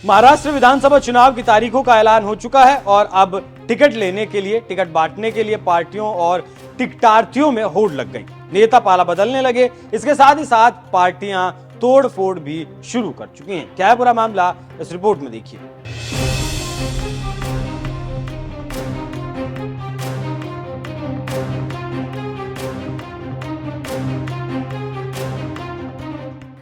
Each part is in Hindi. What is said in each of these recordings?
महाराष्ट्र विधानसभा चुनाव की तारीखों का ऐलान हो चुका है और अब टिकट लेने के लिए, टिकट बांटने के लिए पार्टियों और टिकटार्थियों में होड़ लग गई। नेता पाला बदलने लगे। इसके साथ ही साथ पार्टियां तोड़ फोड़ भी शुरू कर चुकी हैं। क्या है पूरा मामला, इस रिपोर्ट में देखिए।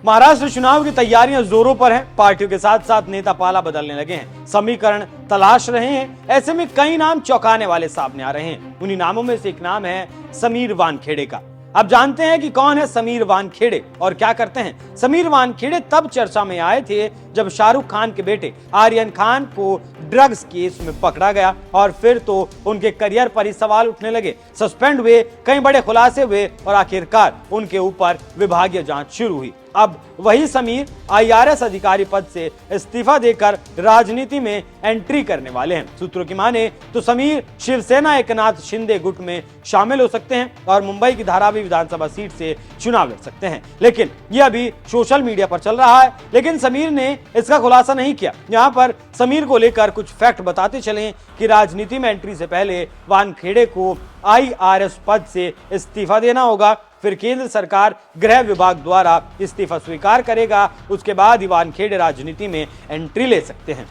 महाराष्ट्र चुनाव की तैयारियां जोरों पर हैं। पार्टियों के साथ साथ नेता पाला बदलने लगे हैं, समीकरण तलाश रहे हैं। ऐसे में कई नाम चौंकाने वाले सामने आ रहे हैं। उन्हीं नामों में से एक नाम है समीर वानखेड़े का। अब जानते हैं कि कौन है समीर वानखेड़े और क्या करते हैं। समीर वानखेड़े तब चर्चा में आए थे जब शाहरुख खान के बेटे आर्यन खान को ड्रग्स केस में पकड़ा गया और फिर तो उनके करियर पर ही सवाल उठने लगे। सस्पेंड हुए, कई बड़े खुलासे हुए और आखिरकार उनके ऊपर विभागीय जांच शुरू हुई। अब वही समीर IRS अधिकारी पद से इस्तीफा देकर राजनीति में एंट्री करने वाले हैं। सूत्रों की माने तो समीर शिवसेना एकनाथ शिंदे गुट में शामिल हो सकते हैं और मुंबई की धारावी विधानसभा सीट से चुनाव लड़ सकते हैं। लेकिन यह अभी सोशल मीडिया पर चल रहा है, लेकिन समीर ने इसका खुलासा नहीं किया। यहाँ पर समीर को लेकर कुछ फैक्ट बताते चलें कि राजनीति में एंट्री से पहले वानखेड़े को IRS पद से इस्तीफा देना होगा, फिर केंद्र सरकार गृह विभाग द्वारा इस्तीफा स्वीकार करेगा। उसके बाद ही वानखेड़े राजनीति में एंट्री ले सकते हैं।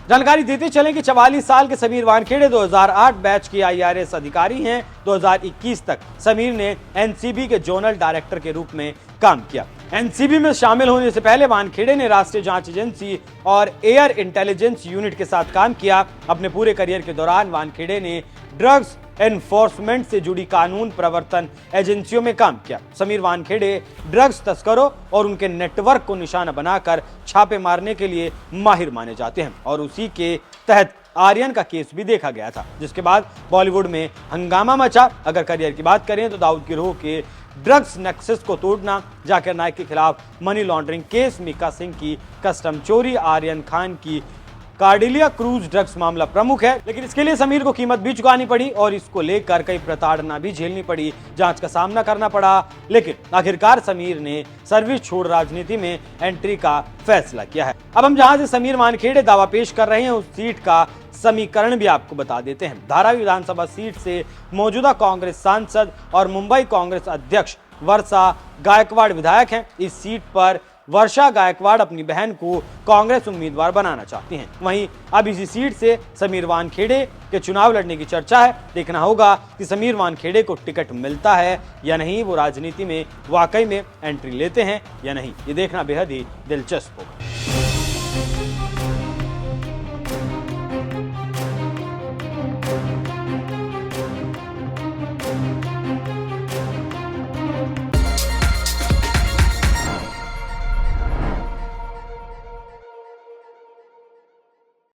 जानकारी देते चलें कि 44 साल के समीर वानखेड़े 2008 बैच के IRS अधिकारी हैं। 2021 तक समीर ने NCB के जोनल डायरेक्टर के रूप में काम किया। NCB में शामिल होने से पहले वानखेड़े ने राष्ट्रीय जांच एजेंसी और एयर इंटेलिजेंस यूनिट के साथ काम किया। अपने पूरे करियर के दौरान वानखेड़े ने ड्रग्स एनफोर्समेंट से जुड़ी कानून प्रवर्तन एजेंसियों में काम किया। समीर वानखेड़े ड्रग्स तस्करों और उनके नेटवर्क को निशाना बनाकर छापे मारने के लिए माहिर माने जाते हैं और उसी के तहत आर्यन का केस भी देखा गया था, जिसके बाद बॉलीवुड में हंगामा मचा। अगर करियर की बात करें तो दाऊद गिरोह के ड्रग्स नेक्सस को तोड़ना, जाकिर नाइक के खिलाफ money laundering case, Mika Singh की कस्टम चोरी, आर्यन खान की कार्डिलिया क्रूज ड्रग्स मामला प्रमुख है। लेकिन इसके लिए समीर को कीमत भी चुकानी पड़ी और इसको लेकर कई प्रताड़ना भी झेलनी पड़ी, जांच का सामना करना पड़ा। लेकिन आखिरकार समीर ने सर्विस छोड़ राजनीति में एंट्री का फैसला किया है। अब हम जहां से समीर वानखेड़े दावा पेश कर रहे हैं उस सीट का समीकरण भी आपको बता देते हैं। धारावी विधानसभा सीट से मौजूदा कांग्रेस सांसद और मुंबई कांग्रेस अध्यक्ष वर्षा गायकवाड़ विधायक हैं। इस सीट पर वर्षा गायकवाड़ अपनी बहन को कांग्रेस उम्मीदवार बनाना चाहती हैं। वहीं अब इसी सीट से समीर वानखेड़े के चुनाव लड़ने की चर्चा है। देखना होगा कि समीर वानखेड़े को टिकट मिलता है या नहीं, वो राजनीति में वाकई में एंट्री लेते हैं या नहीं, ये देखना बेहद ही दिलचस्प होगा।